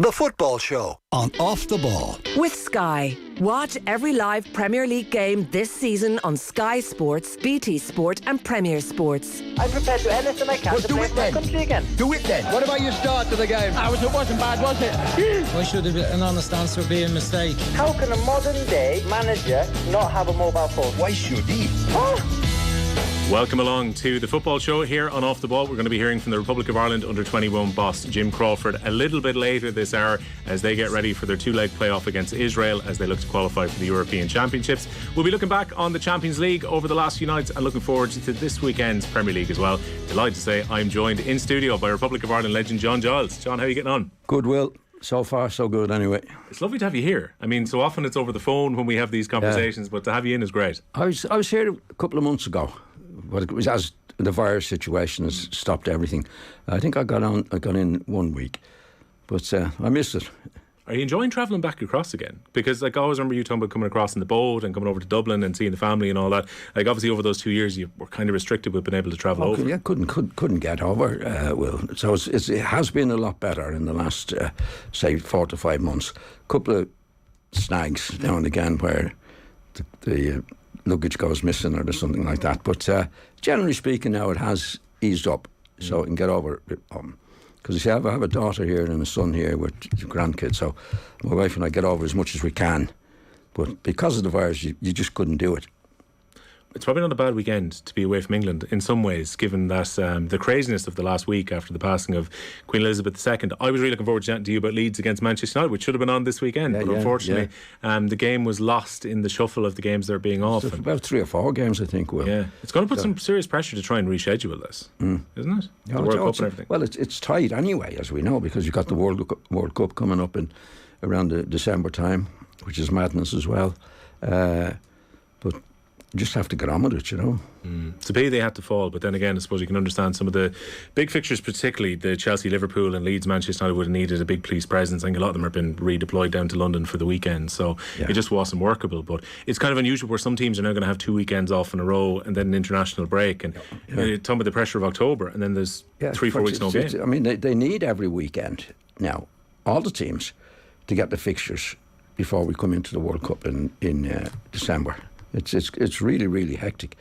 The Football Show on Off the Ball. With Sky. Watch every live Premier League game this season on Sky Sports, BT Sport and Premier Sports. I'm prepared to do anything I can to play for my country again. Do it then. What about your start to the game? It wasn't bad, was it? Why should an honest answer be a mistake? How can a modern day manager not have a mobile phone? Why should he? Welcome along to the Football Show here on Off the Ball. We're going to be hearing from the Republic of Ireland under-21 boss Jim Crawford a little bit later this hour as they get ready for their two-leg playoff against Israel as they look to qualify for the European Championships. We'll be looking back on the Champions League over the last few nights and looking forward to this weekend's Premier League as well. Delighted to say I'm joined in studio by Republic of Ireland legend John Giles. John, how are you getting on? Good, Will. So far, so good anyway. It's lovely to have you here. I mean, so often it's over the phone when we have these conversations, but to have you in is great. I was here a couple of months ago. But it was as the virus situation has stopped everything. I think I got in 1 week, but I missed it. Are you enjoying travelling back across again? Because like I always remember you talking about coming across in the boat and coming over to Dublin and seeing the family and all that. Like obviously over those 2 years you were kind of restricted with being able to travel over. Yeah, couldn't get over. Will. So it has been a lot better in the last say 4 to 5 months. A couple of snags now and again where the luggage goes missing or something like that, but generally speaking now it has eased up, so I can get over it. Because you see, I have a daughter here and a son here with grandkids, so my wife and I get over as much as we can, but because of the virus you just couldn't do it. It's probably not a bad weekend to be away from England in some ways, given that the craziness of the last week after the passing of Queen Elizabeth II. I was really looking forward to chatting to you about Leeds against Manchester United, which should have been on this weekend, but unfortunately the game was lost in the shuffle of the games that are being off. So about 3 or 4 games, I think. Will. Yeah, it's going to put some serious pressure to try and reschedule this, isn't it? Yeah, the World Cup and everything. Well, it's tight anyway, as we know, because you've got the World Cup coming up in around the December time, which is madness as well. But you just have to get on with it, you know. It's a pity they had to fall, but then again I suppose you can understand some of the big fixtures, particularly the Chelsea, Liverpool and Leeds, Manchester United would have needed a big police presence. I think a lot of them have been redeployed down to London for the weekend, so it just wasn't workable. But it's kind of unusual where some teams are now going to have 2 weekends off in a row and then an international break, and you're talking about the pressure of October, and then there's 3-4 weeks no game. I mean they need every weekend now, all the teams, to get the fixtures before we come into the World Cup in December. It's really, really hectic,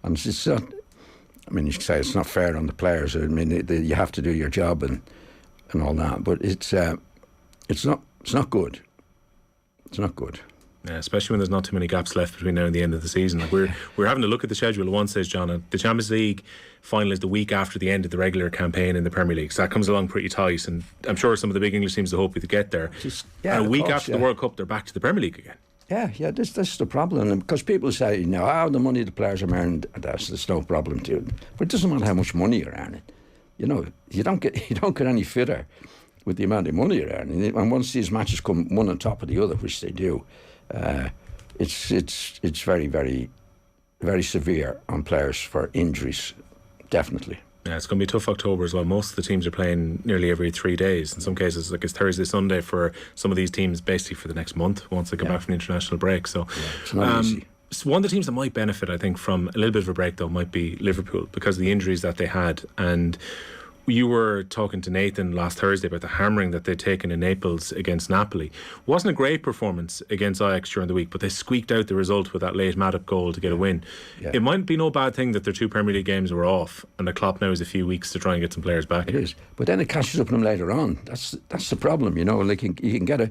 and it's not. I mean, you can say it's not fair on the players. I mean, you have to do your job and all that, but it's not good. It's not good. Yeah, especially when there's not too many gaps left between now and the end of the season. Like we're having to look at the schedule at one stage, John, and the Champions League final is the week after the end of the regular campaign in the Premier League, so that comes along pretty tight, and I'm sure some of the big English teams will hope to get there. And a week after the World Cup, they're back to the Premier League again. Yeah, this is the problem, and because people say, you know, the money the players are earning, there's no problem to it. But it doesn't matter how much money you're earning. You know, you don't get any fitter with the amount of money you're earning. And once these matches come one on top of the other, which they do, it's very, very, very severe on players for injuries, definitely. Yeah, it's going to be a tough October as well. Most of the teams are playing nearly every 3 days. In some cases, like it's Thursday, Sunday for some of these teams, basically for the next month once they come back from the international break. So, it's not easy. So one of the teams that might benefit, I think, from a little bit of a break though might be Liverpool, because of the injuries that they had. And you were talking to Nathan last Thursday about the hammering that they'd taken in Naples against Napoli. Wasn't a great performance against Ajax during the week, but they squeaked out the result with that late Matip goal to get a win. It might be no bad thing that their 2 Premier League games were off, and the Clough now has a few weeks to try and get some players back. It is, but then it catches up with them later on. That's the problem, you know. Like you can get a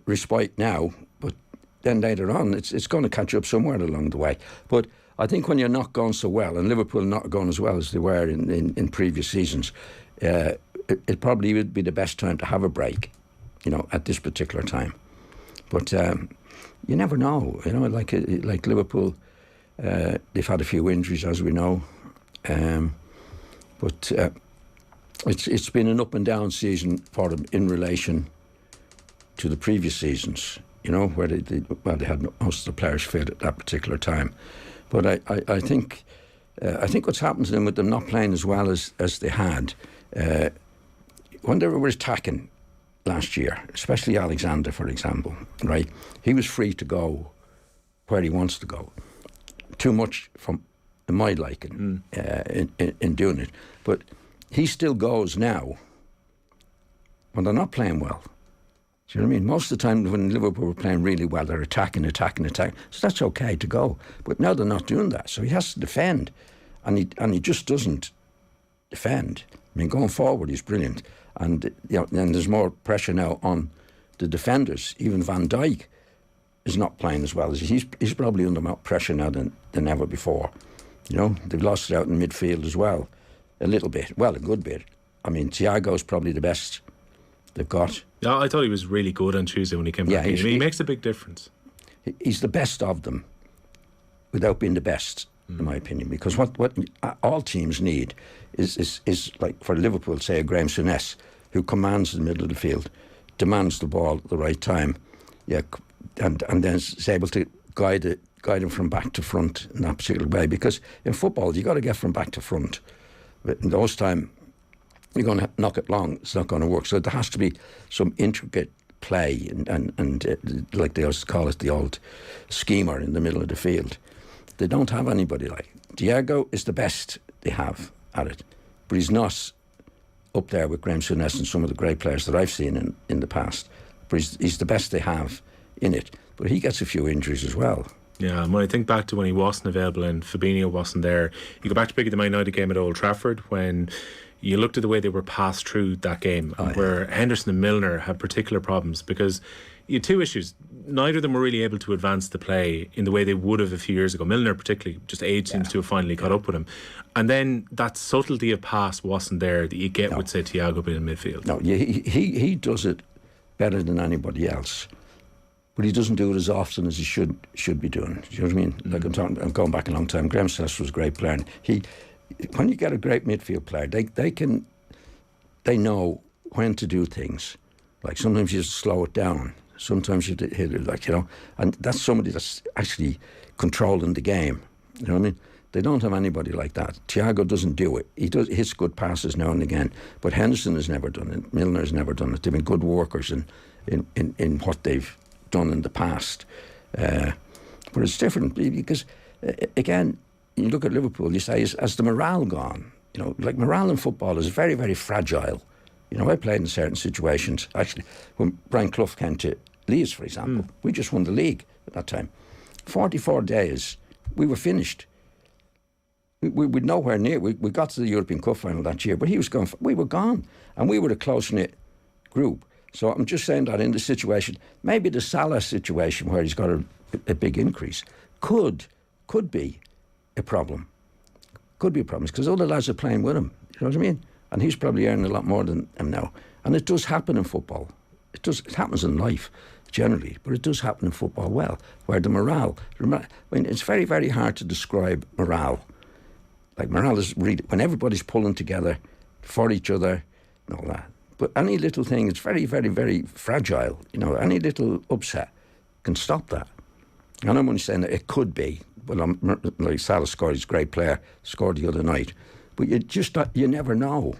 respite now, but then later on it's going to catch up somewhere along the way. But I think when you're not going so well, and Liverpool not going as well as they were in previous seasons, it probably would be the best time to have a break, you know, at this particular time. But you never know, you know, like Liverpool, they've had a few injuries, as we know, but it's been an up and down season for them in relation to the previous seasons, you know, where they had most of the players fit at that particular time. But I think what's happened to them with them not playing as well as they had, when they were attacking last year, especially Alexander, for example, right? He was free to go where he wants to go. Too much from my liking in doing it. But he still goes now when they're not playing well. Do you know what I mean? Most of the time when Liverpool were playing really well, they're attacking. So that's okay to go. But now they're not doing that. So he has to defend. And he just doesn't defend. I mean, going forward, he's brilliant. And and there's more pressure now on the defenders. Even Van Dijk is not playing as well. He's probably under more pressure now than ever before. You know, they've lost it out in midfield as well. A little bit. Well, a good bit. I mean, Thiago's probably the best they've got. Yeah, I thought he was really good on Tuesday when he came back in. He makes a big difference. He's the best of them without being the best, in my opinion, because what all teams need is like, for Liverpool, say, a Graham Souness, who commands the middle of the field, demands the ball at the right time, and then is able to guide him from back to front in that particular way. Because in football, you got to get from back to front. But in those time, you're going to knock it long. It's not going to work. So there has to be some intricate play and like they used to call it, the old schemer in the middle of the field. They don't have anybody like Thiago is the best they have at it, but he's not up there with Graham Souness and some of the great players that I've seen in the past. But he's the best they have in it. But he gets a few injuries as well. Yeah, and when I think back to when he wasn't available and Fabinho wasn't there, you go back to the Man United game at Old Trafford when you looked at the way they were passed through that game, where Henderson and Milner had particular problems because you had two issues. Neither of them were really able to advance the play in the way they would have a few years ago. Milner particularly, just age seems to have finally caught up with him. And then that subtlety of pass wasn't there that you get with, say, Thiago being in midfield. No, he does it better than anybody else. But he doesn't do it as often as he should be doing. Do you know what I mean? Like I'm going back a long time. Graham Souness was a great player. And when you get a great midfield player, they know when to do things. Like sometimes you just slow it down. Sometimes you hit it, like, you know. And that's somebody that's actually controlling the game. You know what I mean? They don't have anybody like that. Thiago doesn't do it. He hits good passes now and again. But Henderson has never done it. Milner has never done it. They've been good workers in what they've done in the past. But it's different because, again, you look at Liverpool, you say, has the morale gone? You know, like morale in football is very, very fragile. You know, I played in certain situations. Actually, when Brian Clough came to Leeds, for example, we just won the league at that time. 44 days, we were finished. We were nowhere near. We got to the European Cup final that year, but he was gone. We were gone. And we were a close-knit group. So I'm just saying that in the situation, maybe the Salah situation where he's got a big increase could be a problem. Could be a problem because other lads are playing with him. You know what I mean? And he's probably earning a lot more than him now. And it does happen in football. It happens in life generally, but it does happen in football where the morale. I mean, it's very, very hard to describe morale. Like morale is really when everybody's pulling together for each other and all that. But any little thing, it's very, very, very fragile. You know, any little upset can stop that. And I'm only saying that it could be. Well, like Salah scored, he's a great player, scored the other night. But you never know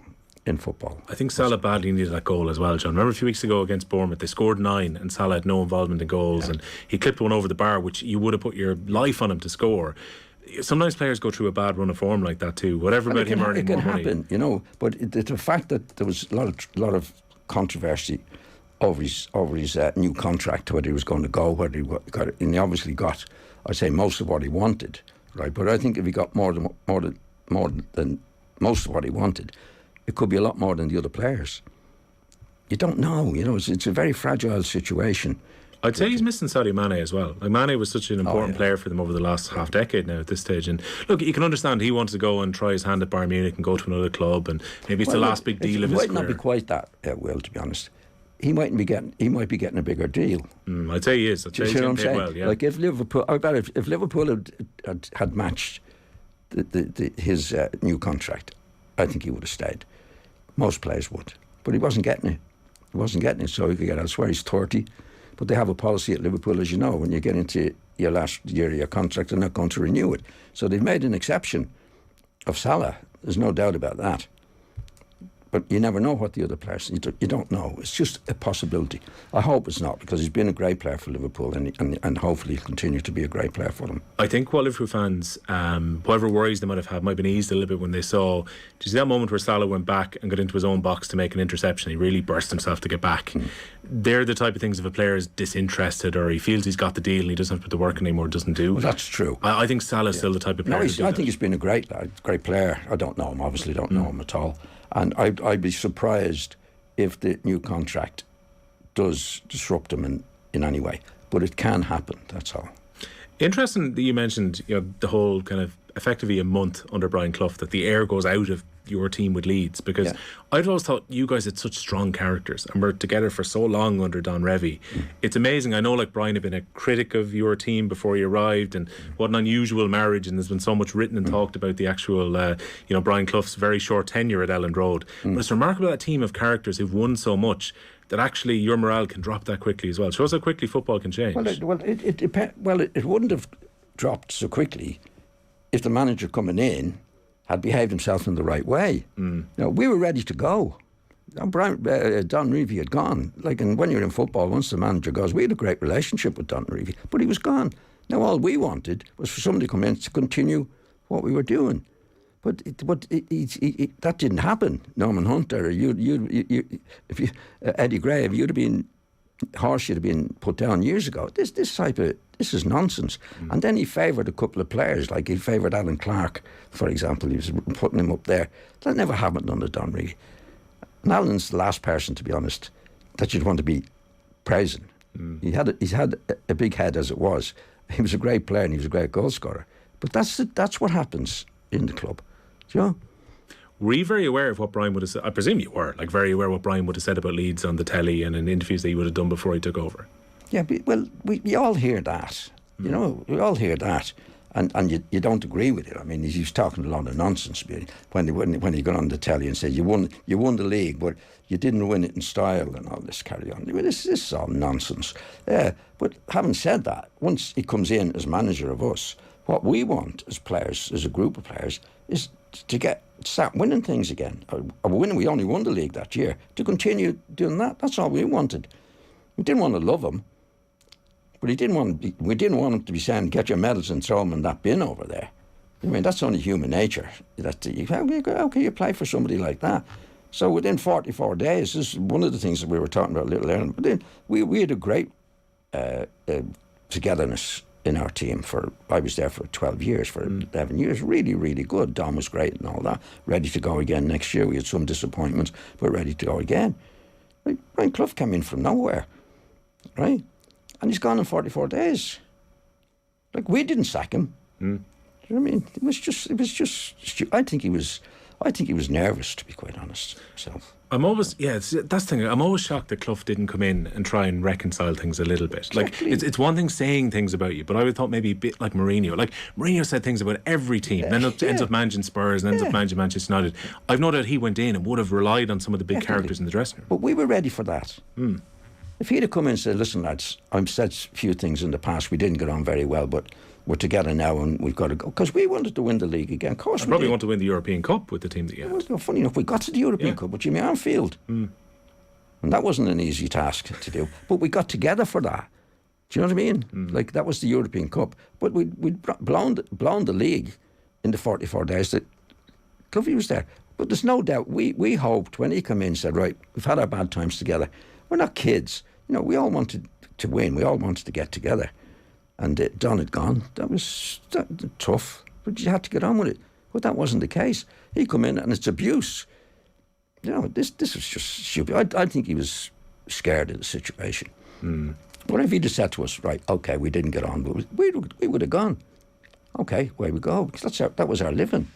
in football. I think Salah badly needed that goal as well, John. Remember a few weeks ago against Bournemouth, they scored 9 and Salah had no involvement in goals and he clipped one over the bar, which you would have put your life on him to score. Sometimes players go through a bad run of form like that too. Whatever about him earning more money. It can happen, you know. But the fact that there was a lot of controversy over his new contract, whether he was going to go, whether he got it, and he obviously got, I'd say, most of what he wanted, right? But I think if he got more than most of what he wanted, it could be a lot more than the other players. You don't know, you know. It's a very fragile situation. I'd say he's missing Sadio Mane as well. Like Mane was such an important player for them over the last half decade now at this stage. And look, you can understand he wanted to go and try his hand at Bayern Munich and go to another club, and maybe it's the last big deal of his career. It might not be quite that, Will, to be honest. He might be getting a bigger deal. I'd say he is. I'd say he's getting paid well, yeah. Like if Liverpool, I bet if Liverpool had matched his new contract, I think he would have stayed. Most players would, but he wasn't getting it. He wasn't getting it, so he could get elsewhere. He's 30. But they have a policy at Liverpool, as you know, when you get into your last year of your contract, they're not going to renew it. So they've made an exception of Salah. There's no doubt about that. but you never know what the other players. You don't know. It's just a possibility. I hope it's not, because he's been a great player for Liverpool, and hopefully he'll continue to be a great player for them. I think what Liverpool fans, whatever worries they might have had, might have been eased a little bit when they saw. Do you see that moment where Salah went back and got into his own box to make an interception? He really burst himself to get back. They're the type of things, if a player is disinterested or he feels he's got the deal and he doesn't have to put the work in anymore, doesn't do. Well, that's true. I think Salah's still the type of player. I think he's been a great lad, great player. I don't know him, obviously don't know him at all. And I'd be surprised if the new contract does disrupt him in any way. But it can happen, that's all. Interesting that you mentioned, the whole kind of effectively a month under Brian Clough, that the air goes out of your team with Leeds, because I'd always thought you guys had such strong characters and were together for so long under Don Revie. It's amazing. I know, like, Brian had been a critic of your team before he arrived, and what an unusual marriage, and there's been so much written and talked about the actual Brian Clough's very short tenure at Elland Road. But it's remarkable, that team of characters who've won so much, that actually your morale can drop that quickly as well. It shows how quickly football can change. It wouldn't have dropped so quickly if the manager coming in had behaved himself in the right way. We were ready to go. Don Revie had gone. And when you're in football, once the manager goes, we had a great relationship with Don Revie, but he was gone. Now all we wanted was for somebody to come in to continue what we were doing. But that didn't happen. Norman Hunter, Eddie Gray, if you'd have been Horse, you'd have been put down years ago. This is nonsense. And then he favoured a couple of players, like he favoured Alan Clark, for example. He was putting him up there. That never happened under Don Revie. And Alan's the last person, to be honest, that you'd want to be praising. He's had a big head as it was. He was a great player and he was a great goal scorer. But that's what happens in the club. Do you know? Were you very aware of what Brian would have said? I presume you were, very aware of what Brian would have said about Leeds on the telly and in interviews that he would have done before he took over. Yeah, we all hear that. We all hear that. And you don't agree with it. I mean, he's talking a lot of nonsense when he got on the telly and said you won the league, but you didn't win it in style and all this carry on. This is all nonsense. Yeah, but having said that, once he comes in as manager of us, what we want as players, as a group of players, is to start winning things again. We only won the league that year. To continue doing that, that's all we wanted. We didn't want to love him, but we didn't want him to be saying, get your medals and throw them in that bin over there. I mean, that's only human nature. How can you play for somebody like that? So within 44 days, this is one of the things that we were talking about a little earlier, but then we had a great togetherness in our team. I was there for 12 years, for 11 years. Really, really good. Dom was great and all that. Ready to go again next year. We had some disappointments, but ready to go again. Brian Clough came in from nowhere, right? And he's gone in 44 days. We didn't sack him. Do you know what I mean? It was just. I think he was nervous, to be quite honest himself. That's the thing. I'm always shocked that Clough didn't come in and try and reconcile things a little bit. Exactly. It's one thing saying things about you, but I would have thought maybe a bit like Mourinho. Mourinho said things about every team, and then ends up managing Spurs and ends up managing Manchester United. I've no doubt he went in and would have relied on some of the big characters in the dressing room. But we were ready for that. If he'd have come in and said, listen lads, I've said a few things in the past, we didn't get on very well, but we're together now and we've got to go. Because we wanted to win the league again. Of course we probably did. want to win the European Cup with the team that you had. Well, funny enough, we got to the European Cup with Jimmy Armfield. And that wasn't an easy task to do. But we got together for that. Do you know what I mean? That was the European Cup. But we'd blown the league in the 44 days that Cloughy was there. But there's no doubt, we hoped when he came in and said, right, we've had our bad times together. We're not kids. We all wanted to win. We all wanted to get together. And Don had gone. That was tough. But you had to get on with it. But that wasn't the case. He come in and it's abuse. This was just stupid. I think he was scared of the situation. What if he'd have said to us, right, okay, we didn't get on, but we would have gone. Okay, away we go. Because that was our living.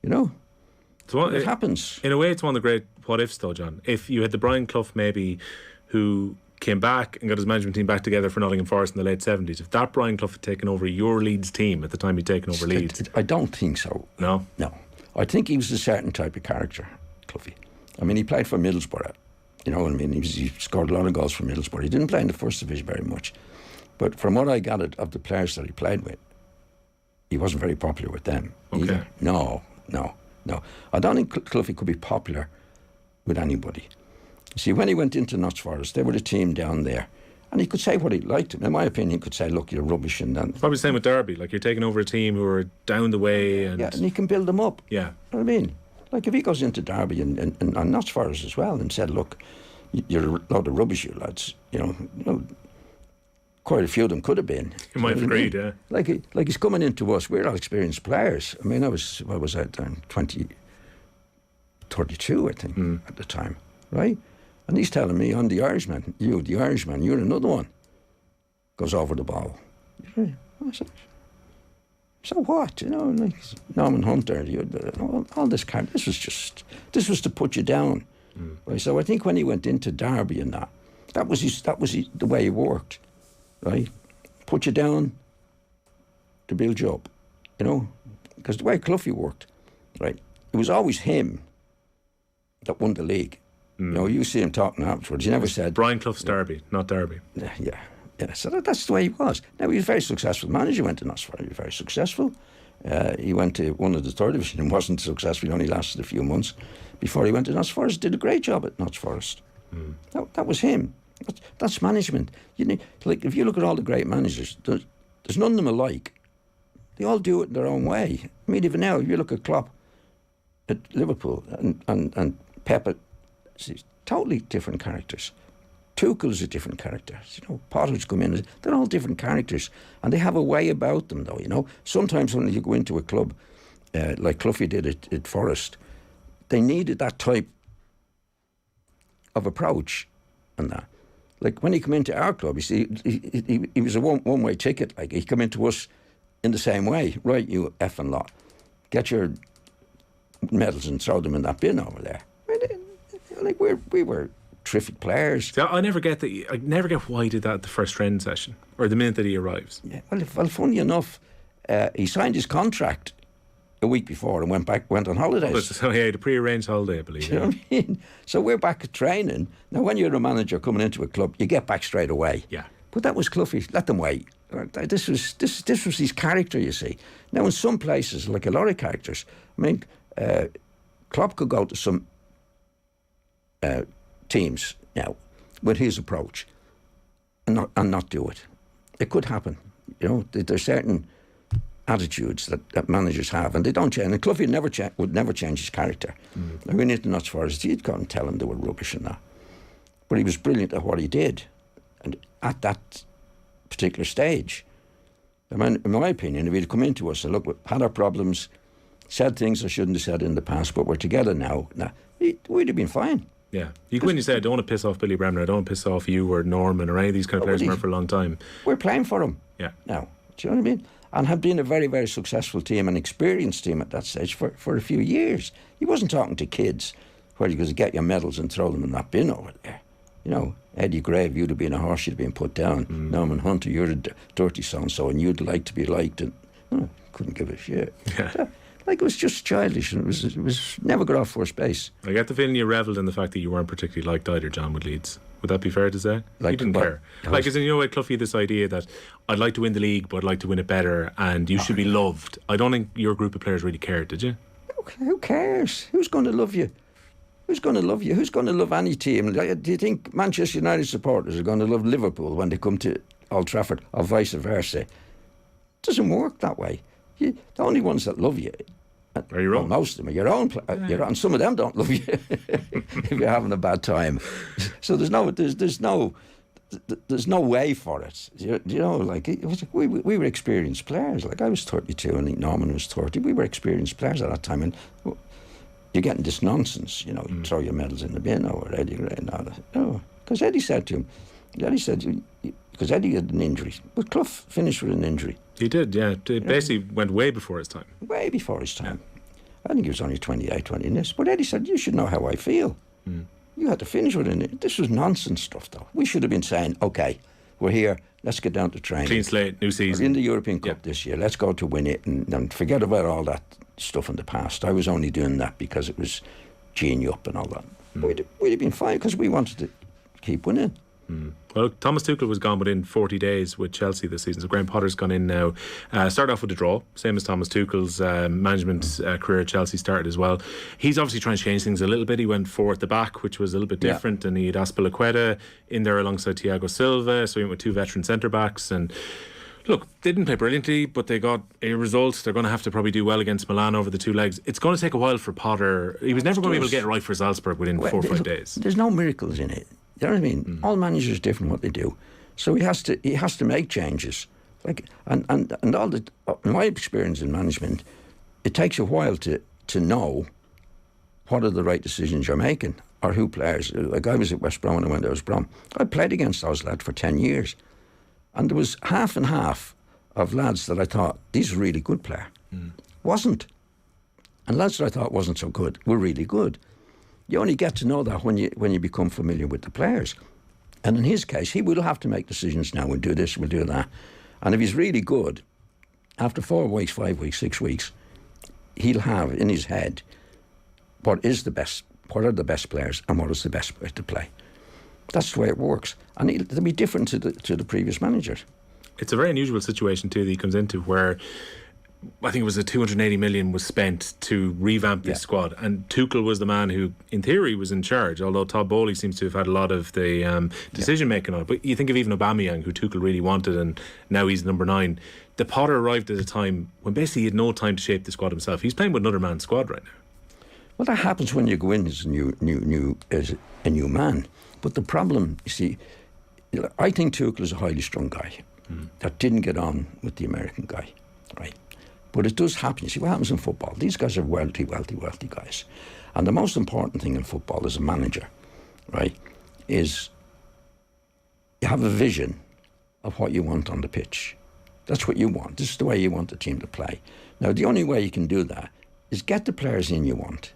It happens. In a way, it's one of the great what ifs, though, John. If you had the Brian Clough maybe who came back and got his management team back together for Nottingham Forest in the late 70s, if that Brian Clough had taken over your Leeds team at the time he'd taken over Leeds... I don't think so. No? No. I think he was a certain type of character, Cloughie. I mean, he played for Middlesbrough. You know what I mean? He scored a lot of goals for Middlesbrough. He didn't play in the first division very much. But from what I gathered of the players that he played with, he wasn't very popular with them either. No. I don't think Cloughie could be popular with anybody. See, when he went into Notts Forest, they were the team down there. And he could say what he liked. In my opinion, he could say, look, you're rubbish. And then, probably the same with Derby. Like, you're taking over a team who are down the way. And yeah, and he can build them up. Yeah. You know what I mean? Like, if he goes into Derby and Notts Forest as well and said, look, you're a load of rubbish, you lads. You know, quite a few of them could have been. You might have agreed, yeah. Like he's coming into us. We're all experienced players. I mean, I was 32, I think, at the time, right? And he's telling me, I'm the Irishman. You, the Irishman, you're another one. Goes over the ball. I said, so what? You know, like Norman Hunter, all this kind. This was to put you down. Right? So I think when he went into Derby and that was the way he worked. Right? Put you down to build you up. You know? Because the way Clough worked, right? It was always him that won the league. You know, you see him talking afterwards. He never said Brian Clough's Derby, not Derby. Yeah. So that's the way he was. Now, he was a very successful manager. He went to Notts Forest. He was very successful. He went to one of the third division and wasn't successful. He only lasted a few months before he went to Notts Forest. Did a great job at Notts Forest. That was him. That's management. You need, like, if you look at all the great managers, there's none of them alike. They all do it in their own way. I mean, even now, if you look at Clough at Liverpool and Pep at, totally different characters. Tuchel's a different character. You know, Potter's come in. They're all different characters, and they have a way about them, though. You know, sometimes when you go into a club like Clough did at Forest, they needed that type of approach, and that. Like when he came into our club, you see, he was a one-way ticket. Like he came into us in the same way. Right, you effing lot, get your medals and throw them in that bin over there. Like we were terrific players. See, I never get that. I never get why he did that at the first training session or the minute that he arrives. Yeah, well, funny enough, he signed his contract a week before and went on holidays. So he had a pre-arranged holiday, I believe. Do you know what I mean? So we're back at training. Now, when you're a manager coming into a club, you get back straight away. Yeah. But that was Clough. Let them wait. This was his character, you see. Now, in some places, like a lot of characters, I mean, Klopp could go to some teams now with his approach and not do it. It could happen. You know, there's certain attitudes that managers have, and they don't change. And Clough would never change his character. I mean, into Notts Forest, you'd go and tell him they were rubbish and that. But he was brilliant at what he did, and at that particular stage. I mean, in my opinion, if he'd come into us and look, we had our problems, said things I shouldn't have said in the past, but we're together now. We'd have been fine. Yeah. You go in and say, I don't want to piss off Billy Bremner, I don't want to piss off you or Norman or any of these kind of players who were for a long time. We're playing for him. Yeah. Now, do you know what I mean? And have been a very, very successful team, an experienced team at that stage for a few years. He wasn't talking to kids where you could get your medals and throw them in that bin over there. You know, Eddie Grave, you'd have been a horse, you'd have been put down. Norman Hunter, you're a dirty so-and-so and you'd like to be liked, and couldn't give a shit. Yeah. So, like, it was just childish, and it was never got off first base. I get the feeling you revelled in the fact that you weren't particularly liked either, John, with Leeds. Would that be fair to say? Like, you didn't care. Like, as in, you know, like Clough had this idea that I'd like to win the league, but I'd like to win it better, and you should be loved. I don't think your group of players really cared, did you? Who cares? Who's going to love you? Who's going to love you? Who's going to love any team? Do you think Manchester United supporters are going to love Liverpool when they come to Old Trafford, or vice versa? It doesn't work that way. The only ones that love you are your own. Most of them are your own. And some of them don't love you if you're having a bad time. So there's no way for it. You know, like we were experienced players. Like I was 32, and I think Norman was 30. We were experienced players at that time, and you're getting this nonsense. You know, you throw your medals in the bin or Eddie Gray and all that. No, because Eddie said to him, because Eddie had an injury, but Clough finished with an injury. He did, yeah. It basically went way before his time. Way before his time. Yeah. I think he was only 28, 20 this. But Eddie said, you should know how I feel. You had to finish with it. This was nonsense stuff, though. We should have been saying, OK, we're here, let's get down to training. Clean slate, new season. We're in the European Cup this year. Let's go to win it and forget about all that stuff in the past. I was only doing that because it was geeing you up and all that. We'd have been fine because we wanted to keep winning. Well, Thomas Tuchel was gone within 40 days with Chelsea this season, so Graham Potter's gone in now. Started off with a draw, same as Thomas Tuchel's management career at Chelsea started as well. He's obviously trying to change things a little bit. He went 4 at the back, which was a little bit different, and he had Azpilicueta in there alongside Thiago Silva, so he went with 2 veteran centre-backs. And look, they didn't play brilliantly, but they got a result. They're going to have to probably do well against Milan over the 2 legs. It's going to take a while for Potter. He was never going to be able to get it right for Salzburg within 4 or 5 days. There's no miracles in it. You know what I mean? All managers are different what they do, so he has to make changes. And all the, in my experience in management, it takes a while to know what are the right decisions you're making or who players. Like I was at West Brom when I was Brom. I played against those lads for 10 years, and there was half and half of lads that I thought these are really good player, wasn't, and lads that I thought wasn't so good were really good. You only get to know that when you become familiar with the players. And in his case, he will have to make decisions now. We'll do this, we'll do that. And if he's really good, after 4 weeks, 5 weeks, 6 weeks, he'll have in his head what are the best players and what is the best way to play. That's the way it works. And it'll be different to the previous managers. It's a very unusual situation too that he comes into, where I think it was 280 million was spent to revamp this squad, and Tuchel was the man who in theory was in charge, although Todd Bowley seems to have had a lot of the decision making on it. But you think of even Aubameyang, who Tuchel really wanted, and now he's number 9. The Potter arrived at a time when basically he had no time to shape the squad himself. He's playing with another man's squad right now. Well, that happens when you go in as a new man. But the problem, you see, I think Tuchel is a highly strung guy that didn't get on with the American guy, right? But it does happen. You see what happens in football. These guys are wealthy guys. And the most important thing in football as a manager, right, is you have a vision of what you want on the pitch. That's what you want. This is the way you want the team to play. Now, the only way you can do that is get the players in you want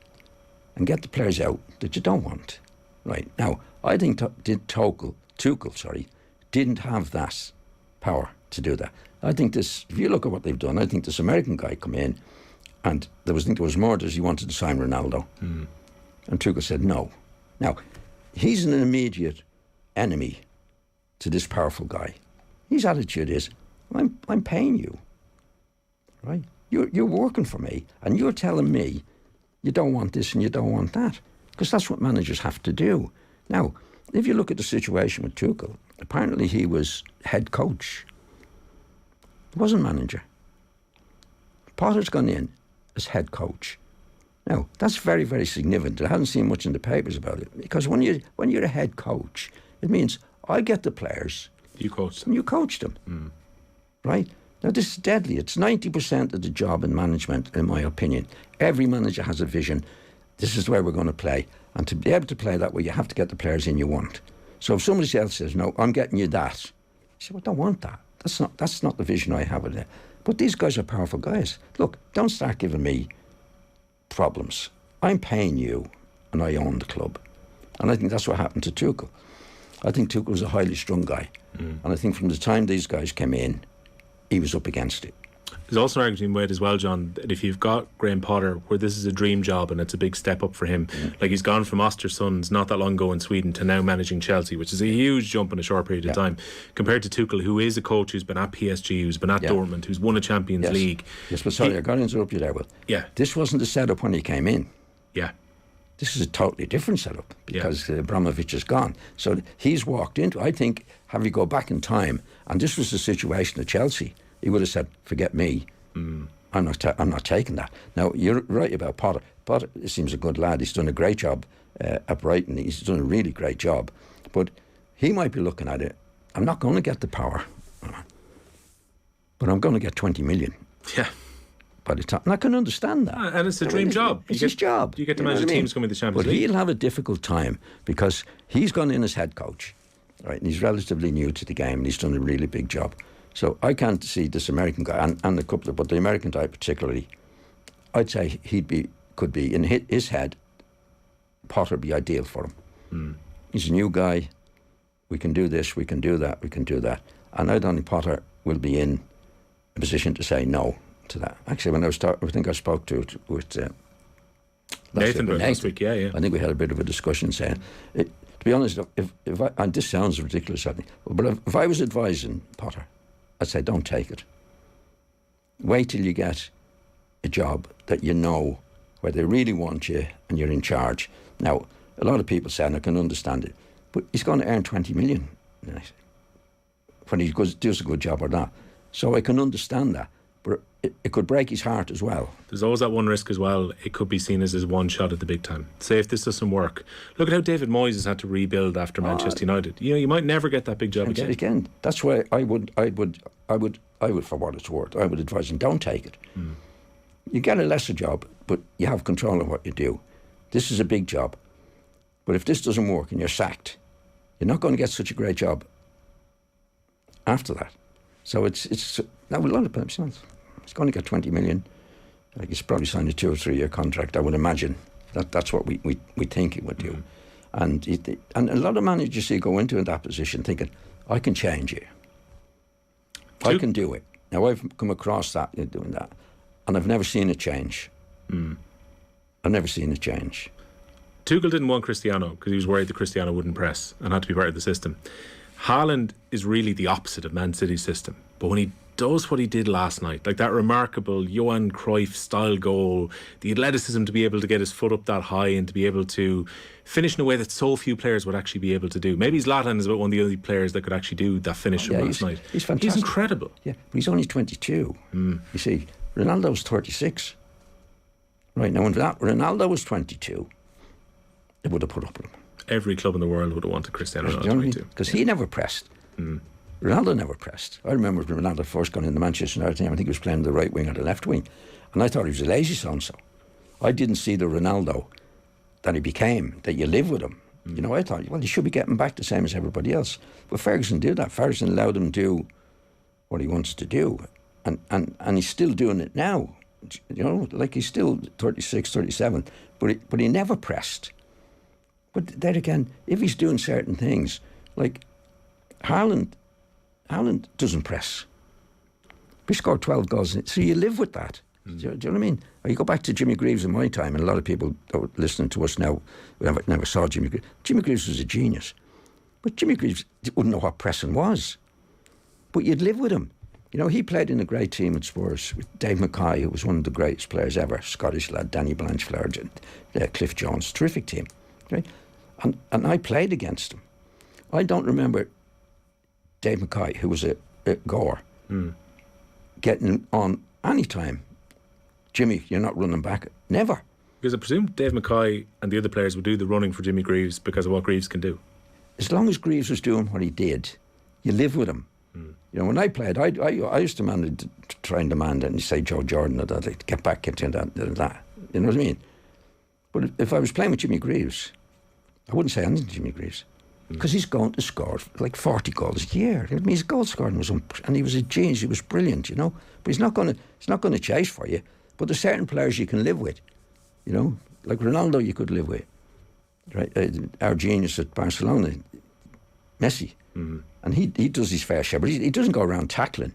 and get the players out that you don't want. Right. Now, I think Tuchel didn't have that power to do that. I think this, if you look at what they've done, I think this American guy come in, and there was murders. He wanted to sign Ronaldo, and Tuchel said no. Now, he's an immediate enemy to this powerful guy. His attitude is, I'm paying you, right? You're working for me, and you're telling me you don't want this and you don't want that, because that's what managers have to do. Now, if you look at the situation with Tuchel, apparently he was head coach. He wasn't manager. Potter's gone in as head coach. Now, that's very, very significant. I haven't seen much in the papers about it, because when you're a head coach, it means I get the players. You coach them. And you coach them. Right? Now, this is deadly. It's 90% of the job in management, in my opinion. Every manager has a vision. This is the way we're going to play. And to be able to play that way, you have to get the players in you want. So if somebody else says, no, I'm getting you that, you say, well, I don't want that. That's not the vision I have of it. But these guys are powerful guys. Look, don't start giving me problems. I'm paying you, and I own the club. And I think that's what happened to Tuchel. I think Tuchel was a highly strung guy. And I think from the time these guys came in, he was up against it. There's also an argument made as well, John, that if you've got Graham Potter, where this is a dream job and it's a big step up for him, like he's gone from Östersunds not that long ago in Sweden to now managing Chelsea, which is a huge jump in a short period of time, compared to Tuchel, who is a coach who's been at PSG, who's been at Dortmund, who's won a Champions League. Yes, but sorry, I got to interrupt you there, but this wasn't the setup when he came in. Yeah. This is a totally different setup, because Abramovich is gone. So he's walked into, I think, have you go back in time, and this was the situation at Chelsea, he would have said, forget me. I'm not taking that. Now, you're right about Potter. Potter seems a good lad. He's done a great job at Brighton. He's done a really great job. But he might be looking at it, I'm not going to get the power, but I'm going to get 20 million. Yeah. By the time. And I can understand that. And it's a dream job. It's his job. You get to manage teams coming to the Champions League. But he'll have a difficult time, because he's gone in as head coach, right? And he's relatively new to the game, and he's done a really big job. So I can't see this American guy, and a couple of, but the American guy particularly, I'd say could be in his head, Potter would be ideal for him. He's a new guy. We can do this, we can do that, we can do that. And I don't think Potter will be in a position to say no to that. Actually, when I think I spoke to it with Nathan last week, I think we had a bit of a discussion saying to be honest, if I, and this sounds ridiculous, I think, but if I was advising Potter, I'd say don't take it. Wait till you get a job that you know where they really want you and you're in charge. Now, a lot of people say, and I can understand it, but he's going to earn 20 million when he does a good job or not. So I can understand that, but it could break his heart as well. There's always that one risk as well. It could be seen as his one shot at the big time. Say if this doesn't work, look at how David Moyes has had to rebuild after Manchester United. You know, you might never get that big job again. Again, that's why I would, for what it's worth, I would advise him, don't take it. You get a lesser job, but you have control of what you do. This is a big job, but if this doesn't work and you're sacked, you're not going to get such a great job after that. So it's now a lot of people. He's going to get 20 million. Like he's probably signed a 2 or 3 year contract. I would imagine that's what we think he would do. And a lot of managers go into that position thinking, I can change it. I can do it. Now I've come across that doing that, and I've never seen a change. I've never seen a change. Tuchel didn't want Cristiano because he was worried that Cristiano wouldn't press and had to be part of the system. Haaland is really the opposite of Man City's system. But when he does what he did last night, like that remarkable Johan Cruyff style goal, the athleticism to be able to get his foot up that high and to be able to finish in a way that so few players would actually be able to do. Maybe Zlatan is about one of the only players that could actually do that finish last night. He's fantastic. He's incredible. Yeah, but he's only 22. You see, Ronaldo's 36. Right, now when Ronaldo was 22, they would have put up with him. Every club in the world would have wanted Cristiano Ronaldo 22. Because he never pressed. Ronaldo never pressed. I remember Ronaldo first going into Manchester United team. I think he was playing the right wing or the left wing, and I thought he was a lazy so-and-so. I didn't see the Ronaldo that he became, that you live with him. You know, I thought, well, he should be getting back the same as everybody else. But Ferguson did that. Ferguson allowed him to do what he wants to do, and he's still doing it now. You know, like he's still 36, 37, but he never pressed. But there again, if he's doing certain things, like Haaland doesn't press. He scored 12 goals, so you live with that. Do you know what I mean? Or you go back to Jimmy Greaves in my time, and a lot of people that were listening to us now never saw Jimmy Greaves. Jimmy Greaves was a genius, but Jimmy Greaves wouldn't know what pressing was. But you'd live with him. You know, he played in a great team at Spurs with Dave Mackay, who was one of the greatest players ever, Scottish lad, Danny Blanchflower, Cliff Jones, terrific team. Right? And I played against him. I don't remember Dave Mackay, who was a goer, getting on any time. Jimmy, you're not running back. Never. Because I presume Dave Mackay and the other players would do the running for Jimmy Greaves because of what Greaves can do. As long as Greaves was doing what he did, you live with him. You know, when I played, I used to try and demand it and say Joe Jordan, I'd get back into that. You know what I mean? But if I was playing with Jimmy Greaves, I wouldn't say anything to Jimmy Greaves, because he's going to score like 40 goals a year. I mean, his goal scoring was and he was a genius. He was brilliant, you know. But he's not going to chase for you. But there's certain players you can live with, you know, like Ronaldo. You could live with, right? Our genius at Barcelona, Messi, and he does his fair share, but he doesn't go around tackling.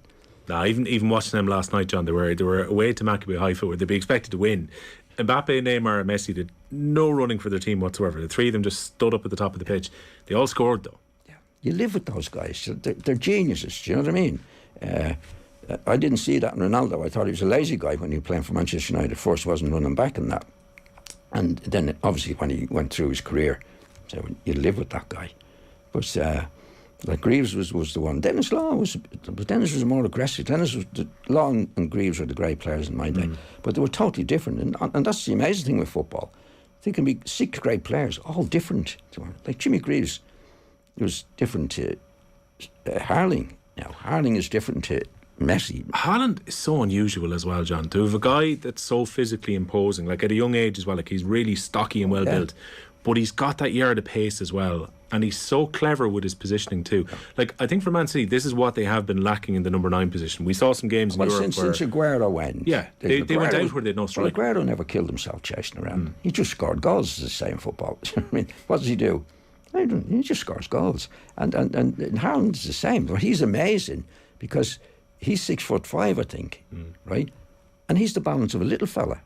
No, even watching them last night, John, they were away to Maccabi Haifa where they'd be expected to win. Mbappe, Neymar and Messi did no running for their team whatsoever. The three of them just stood up at the top of the pitch. They all scored though. Yeah, you live with those guys. They're geniuses. Do you know what I mean? I didn't see that in Ronaldo. I thought he was a lazy guy when he was playing for Manchester United. First, wasn't running back in that, and then obviously when he went through his career, so you live with that guy. But like Greaves was the one. Dennis was more aggressive. Law and Greaves were the great players in my day, but they were totally different. And that's the amazing thing with football. There can be 6 great players, all different. Like Jimmy Greaves was different to Harling. Now Harling is different to Messi. Haaland is so unusual as well, John. To have a guy that's so physically imposing, like at a young age as well, like he's really stocky and well built, but he's got that yard of pace as well. And he's so clever with his positioning too. Like, I think for Man City, this is what they have been lacking in the number 9 position. We saw some games in Europe since Aguero went. Yeah, they went out where they had no strike. Well, Aguero never killed himself chasing around. He just scored goals, as they say in football. I mean, what does he do? He just scores goals. And Haaland's the same. But he's amazing because he's 6'5", I think, right? And he's the balance of a little fella.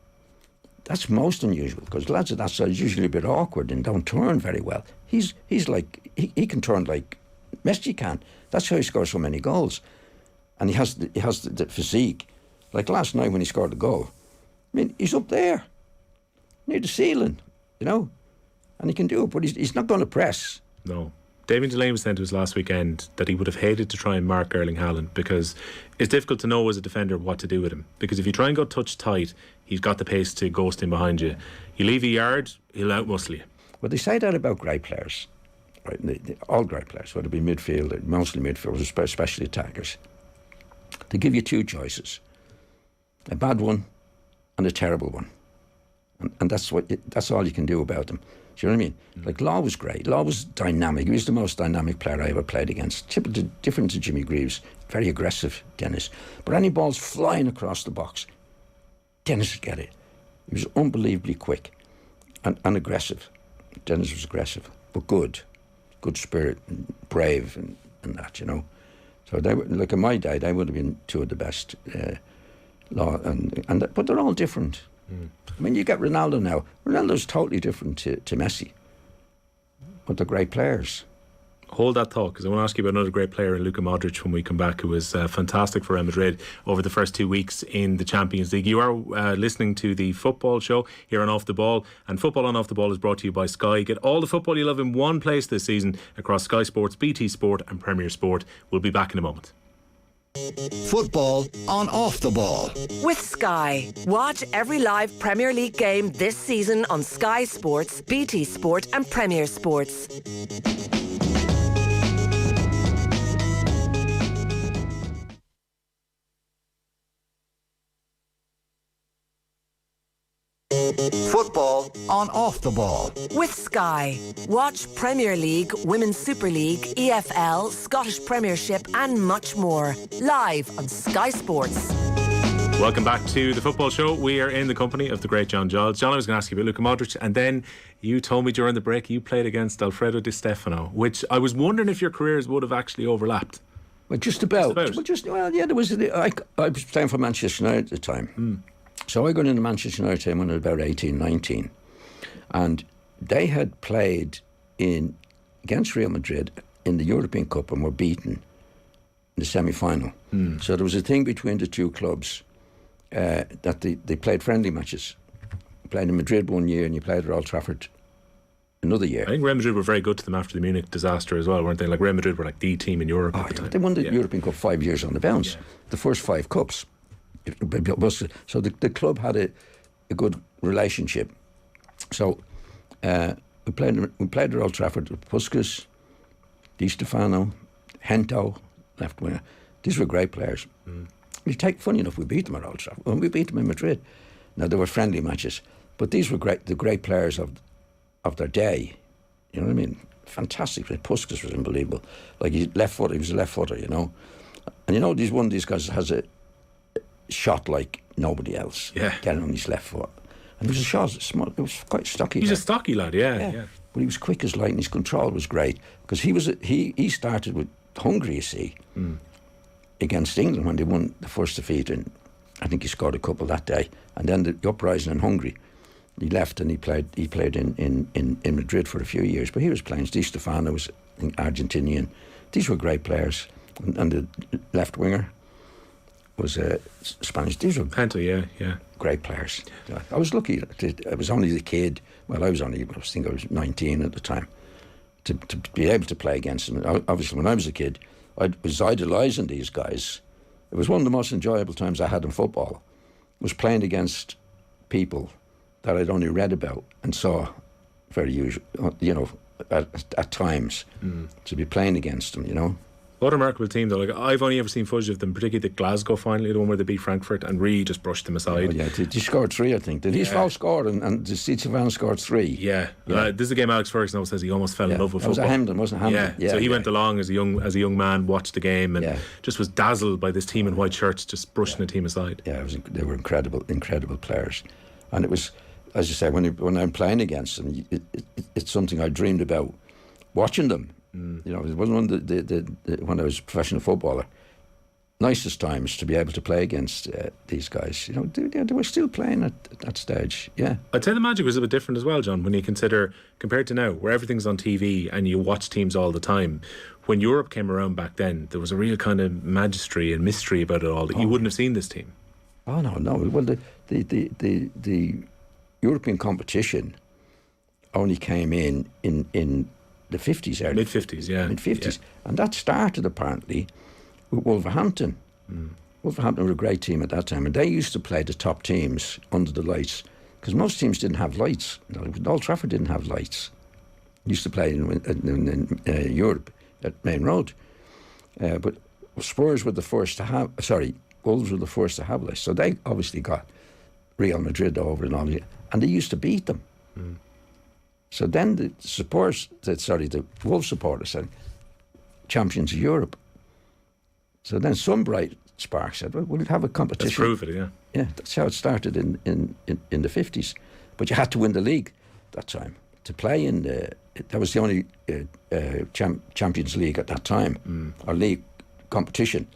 That's most unusual, because lads of that size are usually a bit awkward and don't turn very well. He's like, he can turn like Messi can. That's how he scores so many goals. And he has the physique. Like last night when he scored the goal, I mean, he's up there, near the ceiling, you know, and he can do it, but he's not going to press. No. David Delaney was saying to us last weekend that he would have hated to try and mark Erling Haaland, because it's difficult to know as a defender what to do with him. Because if you try and go touch tight, he's got the pace to ghost in behind you. You leave a yard, he'll outmuscle you. Well, they say that about great players, right? All great players, whether it be midfield, mostly midfielders, especially attackers. They give you two choices: a bad one and a terrible one, and that's all you can do about them. Do you know what I mean? Like Law was great. Law was dynamic. He was the most dynamic player I ever played against. Different to Jimmy Greaves. Very aggressive, Dennis. But any balls flying across the box, Dennis would get it. He was unbelievably quick and aggressive. Dennis was aggressive, but good spirit, and brave, and that, you know. So they were, like in my day, they would have been two of the best. Law but they're all different. I mean, you get Ronaldo now. Ronaldo's totally different to Messi, but they're great players. Hold that thought, because I want to ask you about another great player, Luka Modric, when we come back, who was fantastic for Real Madrid over the first 2 weeks in the Champions League. You are listening to the Football Show here on Off the Ball, and Football on Off the Ball is brought to you by Sky. Get all the football you love in one place this season across Sky Sports, BT Sport and Premier Sport. We'll be back in a moment. Football on Off the Ball. With Sky. Watch every live Premier League game this season on Sky Sports, BT Sport and Premier Sports. Football on Off the Ball. With Sky. Watch Premier League, Women's Super League, EFL, Scottish Premiership and much more. Live on Sky Sports. Welcome back to the Football Show. We are in the company of the great John Giles. John, I was going to ask you about Luka Modric, and then you told me during the break you played against Alfredo Di Stefano, which I was wondering if your careers would have actually overlapped. Well, just about. There was. I was playing for Manchester United at the time. So I got into Manchester United team when I was about 18, 19. And they had played against Real Madrid in the European Cup and were beaten in the semi-final. So there was a thing between the two clubs that they played friendly matches. You played in Madrid one year and you played at Old Trafford another year. I think Real Madrid were very good to them after the Munich disaster as well, weren't they? Like Real Madrid were like the team in Europe at the time. They won the European Cup 5 years on the bounce. The first 5 cups. So the club had a good relationship. So we played at Old Trafford with Puskas, Di Stefano, Hento, left winger. These were great players. Funny enough, we beat them at Old Trafford. Well, we beat them in Madrid. Now they were friendly matches, but these were the great players of their day. You know what I mean? Fantastic. Puskas was unbelievable. Like he was a left footer, you know. And you know, one of these guys has a shot like nobody else. Yeah. Getting on his left foot. And it was a shot, it was quite stocky. He's a stocky lad, yeah. But he was quick as light and his control was great. Because he started with Hungary, you see, against England when they won the first defeat. And I think he scored a couple that day. And then the uprising in Hungary, he left and he played in Madrid for a few years. But he was playing. Di Stefano was Argentinian. These were great players. And the left winger was Spanish. These were great players. I was lucky. I was only the kid. Well, I think I was 19 at the time to be able to play against them. Obviously, when I was a kid, I was idolising these guys. It was one of the most enjoyable times I had in football. Was playing against people that I'd only read about and saw very usual, you know, at times to be playing against them, you know. What a remarkable team, though. Like, I've only ever seen footage of them, particularly the Glasgow final, the one where they beat Frankfurt, and really just brushed them aside. They scored 3, I think. Did he score and Di Stefano scored 3? Yeah. This is a game Alex Ferguson says he almost fell in love with football. It was Hamden, wasn't it? Hamden. So he went along as a young man, watched the game, and just was dazzled by this team in white shirts, just brushing the team aside. Yeah, they were incredible players, and it was, as you say, when I'm playing against them, it's something I dreamed about watching them. You know, it wasn't when I was a professional footballer. nicest times to be able to play against these guys. You know, they were still playing at that stage. Yeah, I'd say the magic was a bit different as well, John, when you compared to now, where everything's on TV and you watch teams all the time. When Europe came around back then, there was a real kind of magistry and mystery about it all that you wouldn't have seen this team. Oh no. Well, the European competition only came in the 50s, early mid-50s, yeah. Mid-50s. Yeah. And that started apparently with Wolverhampton. Wolverhampton were a great team at that time, and they used to play the top teams under the lights, because most teams didn't have lights. Old Trafford didn't have lights. Used to play in Europe at Main Road. But Spurs were the first to have, Wolves were the first to have lights. So they obviously got Real Madrid over and all, and they used to beat them. So then the Wolves supporters said, champions of Europe. So then some bright spark said, well, we'll have a competition. Let's prove it, yeah. Yeah, that's how it started in the 50s. But you had to win the league that time. To play in that was the only Champions League at that time. Our league competition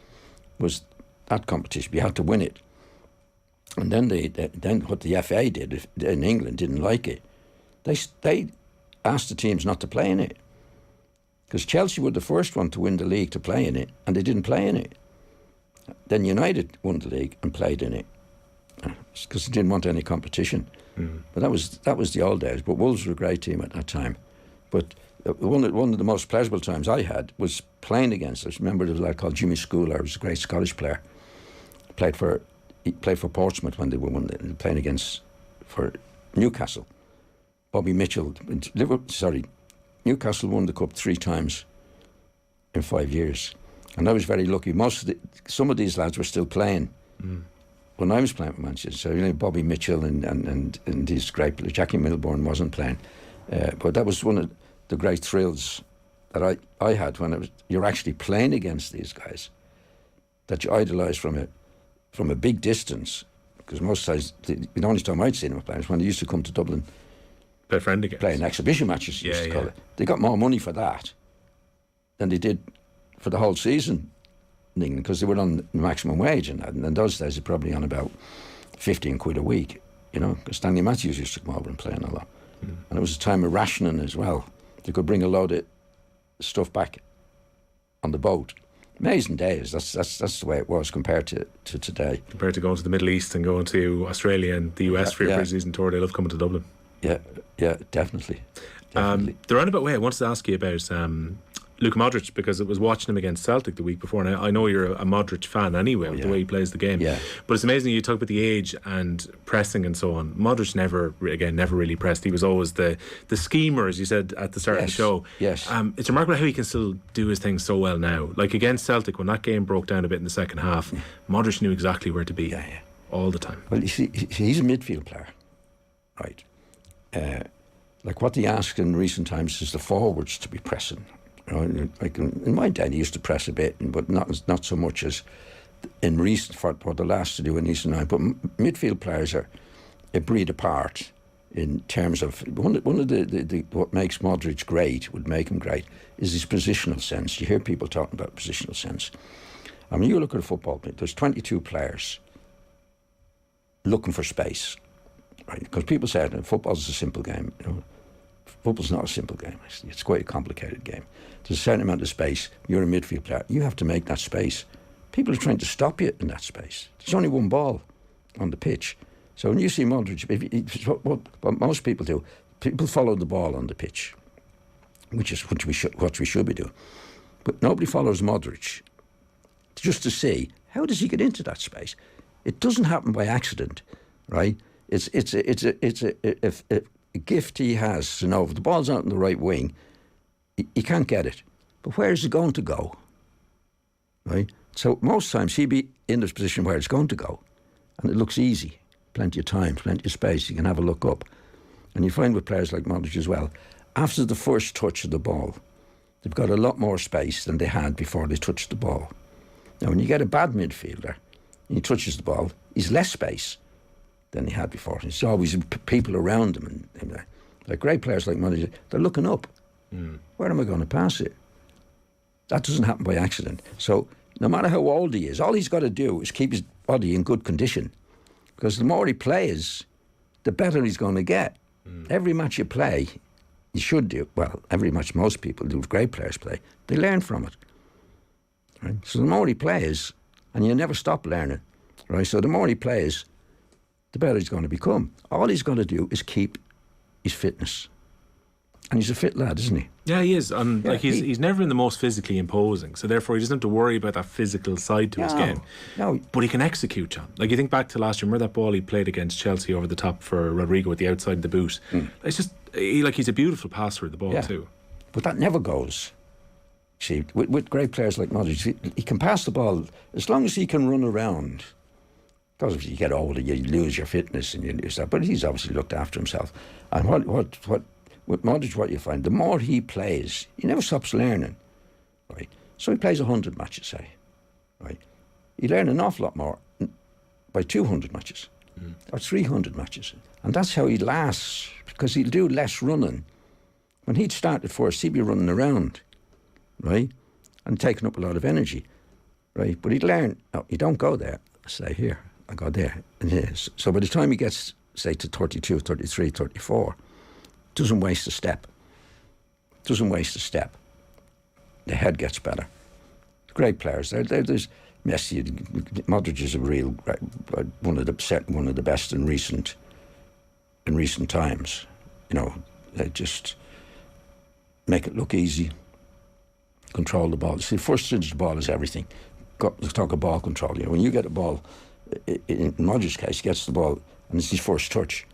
was that competition. You had to win it. And then then what the FA did in England didn't like it. They asked the teams not to play in it, because Chelsea were the first one to win the league to play in it, and they didn't play in it. Then United won the league and played in it, because they didn't want any competition. But that was the old days. But Wolves were a great team at that time. But one of the most pleasurable times I had was playing against us. Remember, there was a lad called Jimmy Schooler. He was a great Scottish player. He played for Portsmouth when they were playing for Newcastle. Bobby Mitchell. Newcastle won the cup 3 times in 5 years, and I was very lucky. Some of these lads were still playing when I was playing for Manchester. So Bobby Mitchell and these great players. Jackie Milburn wasn't playing, but that was one of the great thrills that I had when you're actually playing against these guys that you idolise from a big distance. Because most times the only time I'd seen them playing was when they used to come to Dublin. Playing exhibition matches, used to call it. They got more money for that than they did for the whole season in England, because they were on the maximum wage, and in those days they're probably on about 15 quid a week, because Stanley Matthews used to come over and play a lot. And it was a time of rationing as well. They could bring a load of stuff back on the boat. Amazing days. That's the way it was compared to today. Compared to going to the Middle East and going to Australia and the US for your pre-season tour, they love coming to Dublin. Yeah, definitely. The roundabout way, I wanted to ask you about Luka Modric, because it was watching him against Celtic the week before, and I know you're a Modric fan anyway, with the way he plays the game. Yeah. But it's amazing you talk about the age and pressing and so on. Modric never really pressed. He was always the schemer, as you said at the start of the show. Yes. It's remarkable how he can still do his thing so well now. Like against Celtic, when that game broke down a bit in the second half, Modric knew exactly where to be all the time. Well, you see, he's a midfield player, right? Like what they ask in recent times is the forwards to be pressing. Like in my day, he used to press a bit, but not so much as in recent for the last to do in recent time. But midfield players are a breed apart in terms of one of the what makes Modric great, would make him great, is his positional sense. You hear people talking about positional sense. I mean, you look at a football team. There's 22 players looking for space. Right, because people say football's a simple game. Football's not a simple game. It's quite a complicated game. There's a certain amount of space. You're a midfield player. You have to make that space. People are trying to stop you in that space. There's only one ball on the pitch. So when you see Modric, what most people do, people follow the ball on the pitch, which is what we should be doing. But nobody follows Modric just to see how does he get into that space. It doesn't happen by accident, right? It's a gift he has to know if the ball's out in the right wing, he can't get it. But where is it going to go? Right? So most times he'd be in this position where it's going to go, and it looks easy. Plenty of time, plenty of space. You can have a look up. And you find with players like Modric as well, after the first touch of the ball, they've got a lot more space than they had before they touched the ball. Now, when you get a bad midfielder, and he touches the ball, he's less space than he had before. There's always people around him, and like great players like Modric, they're looking up. Where am I going to pass it? That doesn't happen by accident. So no matter how old he is, all he's got to do is keep his body in good condition. Because the more he plays, the better he's going to get. Every match you play, you should do, well, every match most people do, great players play, they learn from it. Right? So the more he plays, and you never stop learning, right? So the more he plays, the better he's going to become. All he's got to do is keep his fitness. And he's a fit lad, isn't he? Yeah, he is. And he's never been the most physically imposing, so therefore he doesn't have to worry about that physical side to his game. No. But he can execute, John. Like, you think back to last year, remember that ball he played against Chelsea over the top for Rodrigo at the outside of the boot? It's just, he's a beautiful passer with the ball too. But that never goes. See, with great players like Modric, he can pass the ball as long as he can run around. Because if you get older, you lose your fitness and you lose that. But he's obviously looked after himself. And what with Modric, what you find, the more he plays, he never stops learning, right? So he plays 100 matches, say, right? He learn an awful lot more by 200 matches or 300 matches. And that's how he lasts, because he'll do less running. When he'd started first, he'd be running around, right? And taking up a lot of energy, right? But he'd learn, no, you don't go there, stay here, I go there. And yes. So by the time he gets, say, to 32, 33, 34, doesn't waste a step. The head gets better. Great players. There's Messi. Modric is a real one of the best in recent times. You know, they just make it look easy. Control the ball. See, first touch the ball is everything. Let's talk of ball control. You know, when you get the ball, in Modric's case, he gets the ball and it's his first touch.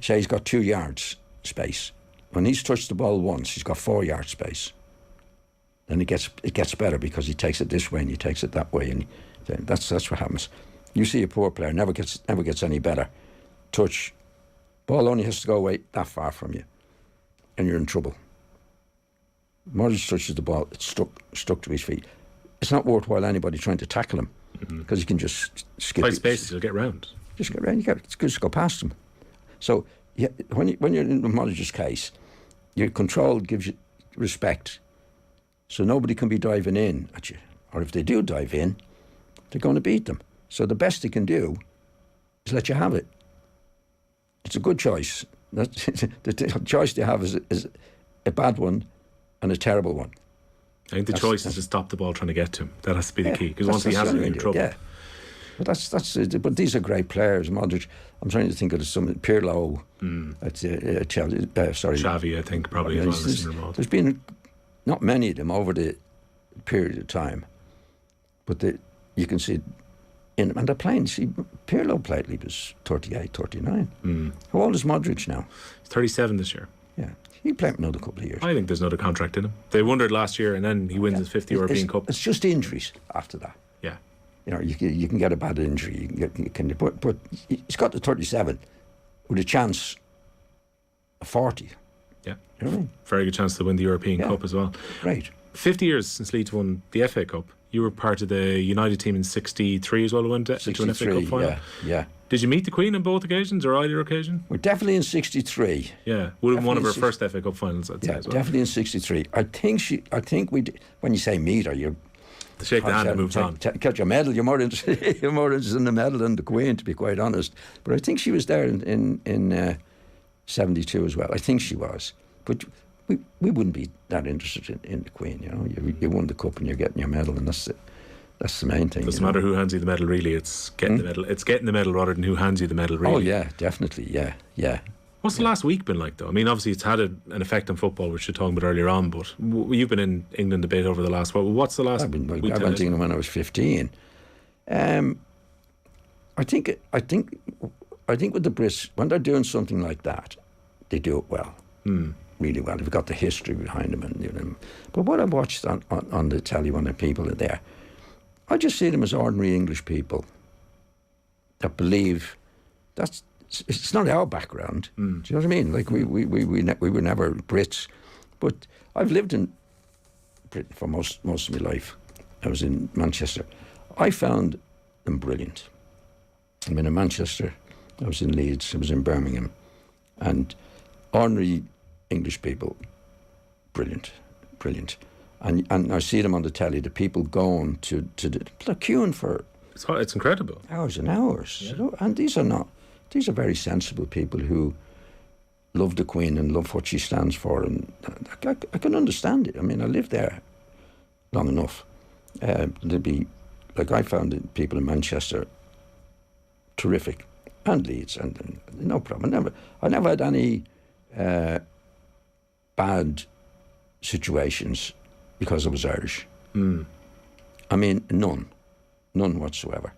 Say he's got 2 yards space. When he's touched the ball once, he's got 4 yards space. Then it gets better because he takes it this way and he takes it that way, and that's what happens. You see a poor player never gets any better. Touch, ball only has to go away that far from you, and you're in trouble. Modric touches the ball, it's stuck to his feet. It's not worthwhile anybody trying to tackle him because you can just skip. Tight spaces, he'll get round. Just get round. It's good to go past him. So when you're in Modric's case, your control gives you respect. So nobody can be diving in at you. Or if they do dive in, they're going to beat them. So the best they can do is let you have it. It's a good choice. The choice they have is a bad one and a terrible one. I think the choice is to stop the ball trying to get to him. That has to be the key. Because once he has it, you're in trouble. Yeah. But but these are great players. Modric, I'm trying to think of some Pirlo at Chelsea. Xavi, I think, probably as well. There's been not many of them over the period of time, but you can see and they're playing. See, Pirlo played till he was 38, 39. How old is Modric now? He's 37 this year. Yeah, he played another couple of years. I think there's another contract in him. They wondered last year, and then he wins his 50th European Cup. It's just injuries after that. Yeah. You know, you can get a bad injury, but he's got to 37 with a chance of 40. Yeah. You know what I mean? Very good chance to win the European Cup as well. Right. 50 years since Leeds won the FA Cup. You were part of the United team in 63 as well, who went into an FA Cup final. Yeah. Did you meet the Queen on both occasions or either occasion? We're definitely in 63. Yeah, would have been one of her first FA Cup finals, I'd say as well. Definitely in 63. I think we did, when you say meet her, you're to shake the hand and moves on. Catch your medal. You're more interested in the medal than the Queen, to be quite honest. But I think she was there in 72 as well. I think she was. But we wouldn't be that interested in the Queen. You know, you won the cup and you're getting your medal, and that's the main thing. Doesn't matter who hands you the medal, really. It's getting the medal. It's getting the medal rather than who hands you the medal, really. Oh yeah, definitely. Yeah. What's the last week been like, though? I mean, obviously it's had an effect on football, which you're talking about earlier on. But you've been in England a bit over the last. What's the last? I went to England when I was 15. I think with the Brits, when they're doing something like that, they do it well, really well. They've got the history behind them, and but what I watched on the telly when the people are there, I just see them as ordinary English people that believe it's not our background. Do you know what I mean? Like we were never Brits, but I've lived in Britain for most of my life. I was in Manchester. I found them brilliant. I've been in Manchester. I was in Leeds. I was in Birmingham, and ordinary English people, brilliant. And I see them on the telly, the people going to they're queuing for... It's incredible. Hours and hours. You know? And these are very sensible people who love the Queen and love what she stands for. And I can understand it. I mean, I lived there long enough. There'd be, like, I found the people in Manchester terrific, and Leeds, and no problem. I never had any bad situations because I was Irish. I mean, none whatsoever.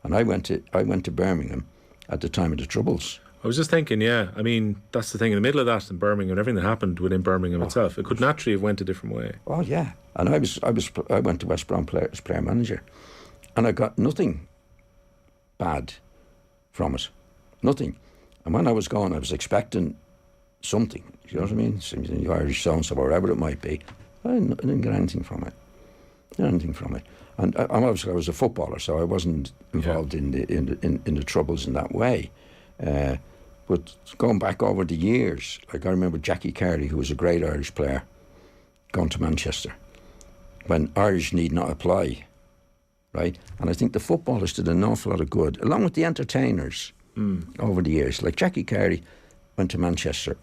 And I went to Birmingham at the time of the Troubles. I was just thinking, yeah, I mean, that's the thing, in the middle of that in Birmingham and everything that happened within Birmingham itself, it could naturally have went a different way. Oh yeah, and I went to West Brom as player manager, and I got nothing bad from it, nothing. And when I was going, I was expecting something. You know what I mean? Something the Irish so-and-so, or whatever it might be. I didn't get anything from it. And obviously I was a footballer, so I wasn't involved in the troubles in that way. But going back over the years, like I remember Jackie Carey, who was a great Irish player, going to Manchester when Irish need not apply, right? And I think the footballers did an awful lot of good, along with the entertainers over the years. Like Jackie Carey went to Manchester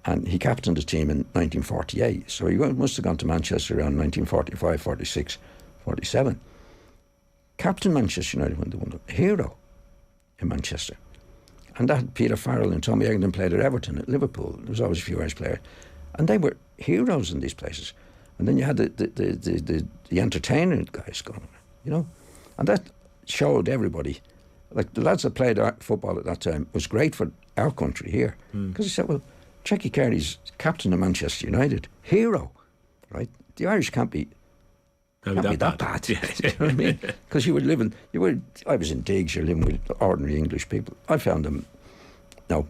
and he captained the team in 1948. So he must have gone to Manchester around 1945, 46, 47. Captain Manchester United when they won, a hero in Manchester. And that Peter Farrell and Tommy Eglinton played at Everton, at Liverpool. There was always a few Irish players. And they were heroes in these places. And then you had the entertainment guys going, you know. And that showed everybody. Like the lads that played football at that time was great for our country here. Because he said, well, Jackie Carey's captain of Manchester United, hero, right? The Irish can't be that bad. Yeah. You know what I mean? Because I was in digs, you're living with ordinary English people. I found them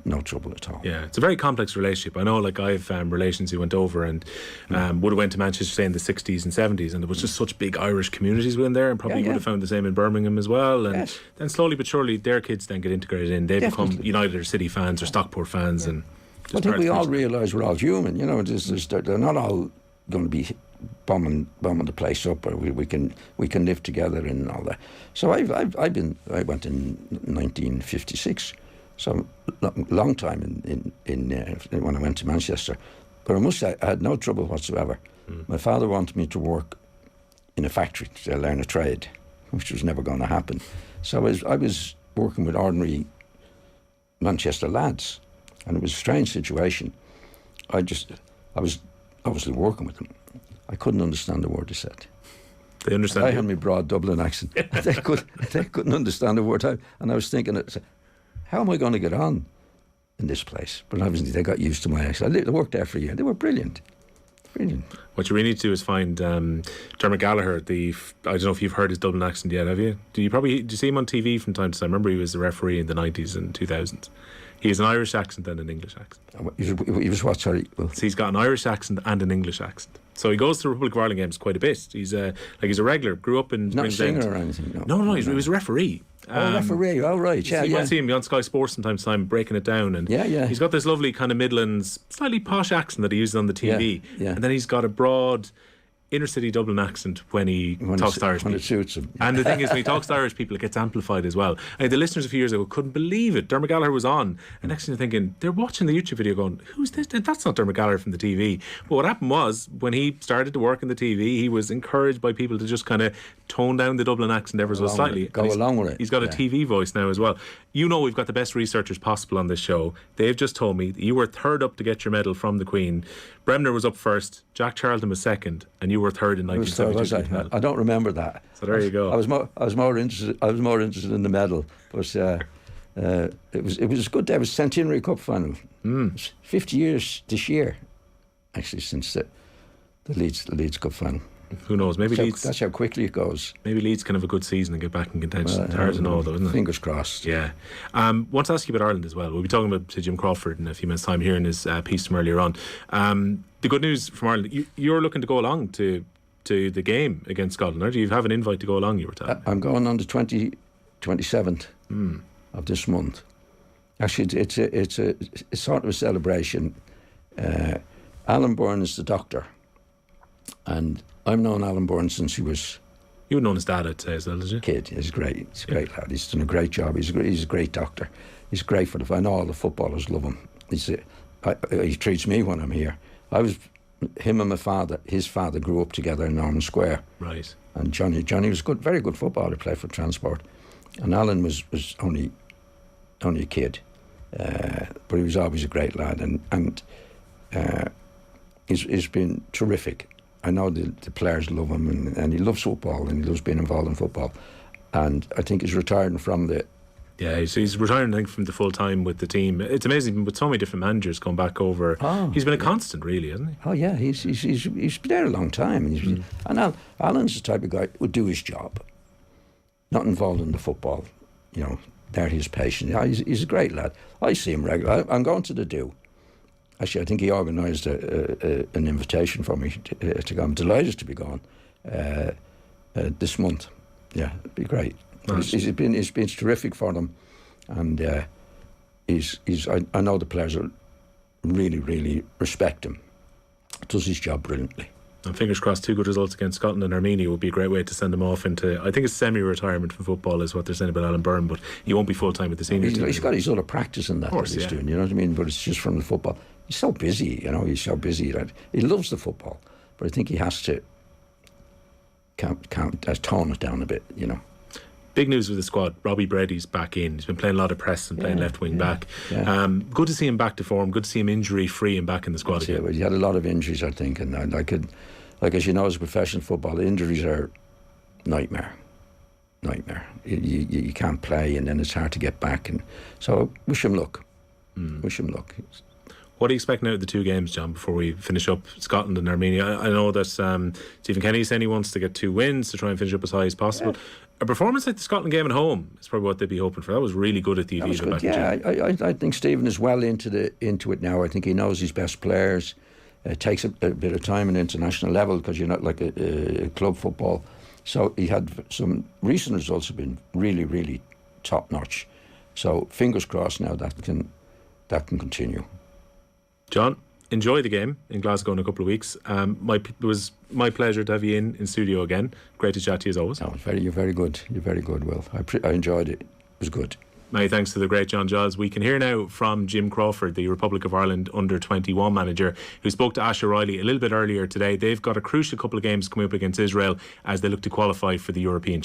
no trouble at all. Yeah, it's a very complex relationship. I know, like, I've relations who went over and would have went to Manchester, say, in the 60s and 70s, and there was just such big Irish communities within there, and probably would have found the same in Birmingham as well. And then slowly but surely their kids then get integrated in. They become United or City fans or Stockport fans. And I think we all realise we're all human. You know, they're not all going to be bombing the place up, or we can live together and all that. So I went in 1956, so long time in when I went to Manchester. But I must say I had no trouble whatsoever. My father wanted me to work in a factory to learn a trade, which was never going to happen. So I was working with ordinary Manchester lads, and it was a strange situation. I was obviously working with them. I couldn't understand a word they said. They understand. I had my broad Dublin accent. They couldn't understand a word. And I was thinking, how am I going to get on in this place? But obviously they got used to my accent. I worked there for a year. They were brilliant. Brilliant. What you really need to do is find Dermot Gallagher. I don't know if you've heard his Dublin accent yet, have you? Do you see him on TV from time to time? I remember he was the referee in the 90s and 2000s. He has an Irish accent and an English accent. He was what, sorry? So he's got an Irish accent and an English accent. So he goes to the Republic of Ireland games quite a bit. He's a regular. Grew up in. Not a singer or anything. No. He was a referee. Referee. Oh, right. Yeah, you might see him on Sky Sports from time to time breaking it down. And he's got this lovely kind of Midlands, slightly posh accent that he uses on the TV. Yeah. And then he's got a broad inner city Dublin accent when he talks to Irish people. When it suits him. And the thing is, when he talks to Irish people, it gets amplified as well. The listeners a few years ago couldn't believe it. Dermot Gallagher was on, and next thing you're thinking, they're watching the YouTube video going, who's this? That's not Dermot Gallagher from the TV. But what happened was, when he started to work in the TV, he was encouraged by people to just kind of tone down the Dublin accent ever so slightly. Go along with it. He's got a TV voice now as well. You know, we've got the best researchers possible on this show. They've just told me that you were third up to get your medal from the Queen. Bremner was up first, Jack Charlton was second, and you were third in 1972. I don't remember that. So there you go. I was more interested in the medal, but it was good. There was Centenary Cup final. It was 50 years this year, actually, since the Leeds Cup final. Who knows? Maybe Leeds. That's how quickly it goes. Maybe Leeds can have a good season and get back in contention. It's hard to know, though, isn't it? Fingers crossed. Yeah. Want to ask you about Ireland as well. We'll be talking about Jim Crawford in a few minutes' time here in his piece from earlier on. The good news from Ireland, you're looking to go along to the game against Scotland, or do you have an invite to go along? You were telling me. I'm going on the 27th of this month. Actually, it's sort of a celebration. Alan Byrne is the doctor, And I've known Alan Byrne since he was You would know his dad, I'd say, as well, did you? kid. He's great. He's a great lad. He's done a great job. He's a great doctor. He's great for the. I know all the footballers love him. He treats me when I'm here. Him and my father. His father grew up together in Norman Square. Right. And Johnny was good, very good footballer. Played for Transport. And Alan was only a kid, but he was always a great lad. And he's been terrific. I know the players love him, and he loves football, and he loves being involved in football. And I think he's retiring from the. Yeah, he's retiring, I think, from the full time with the team. It's amazing with so many different managers going back over. He's been a constant, really, hasn't he? Oh yeah, he's been there a long time, and Alan's the type of guy who would do his job, not involved in the football. You know, there he's patient. Yeah, he's a great lad. I see him regularly. I'm going to the do. Actually, I think he organised an invitation for me to go. I'm delighted to be going this month. Yeah, it'd be great. Nice. It's been terrific for them, and I know the players are really, really respect him. Does his job brilliantly. And fingers crossed, 2 good results against Scotland and Armenia would be a great way to send him off into, I think it's semi-retirement from football is what they're saying about Alan Byrne, but he won't be full-time with the senior team. He's got his other practice in that he's doing, you know what I mean? But it's just from the football. He's so busy, you know, he's so busy that he loves the football, but I think he has to tone it down a bit, you know. Big news with the squad. Robbie Brady's back in. He's been playing a lot of press and playing left wing back. Yeah. Good to see him back to form. Good to see him injury free and back in the squad again. He had a lot of injuries, I think, and as you know, as professional football, injuries are nightmare. You can't play, and then it's hard to get back. And so wish him luck. Wish him luck. What do you expect now of the 2 games, John, before we finish up Scotland and Armenia? I know that Stephen Kenny saying he wants to get 2 wins to try and finish up as high as possible. Yeah. A performance like the Scotland game at home is probably what they'd be hoping for. That was really good at the Aviva. I think Stephen is well into it now. I think he knows his best players. It takes a bit of time at international level because you're not like a club football. So he had some recent results have been really, really top notch. So fingers crossed now that can continue. John, enjoy the game in Glasgow in a couple of weeks. It was my pleasure to have you in studio again. Great to chat to you as always. You're very good. You're very good, Will. I enjoyed it. It was good. Many thanks to the great John Giles. We can hear now from Jim Crawford, the Republic of Ireland under-21 manager, who spoke to Ash O'Reilly a little bit earlier today. They've got a crucial couple of games coming up against Israel as they look to qualify for the European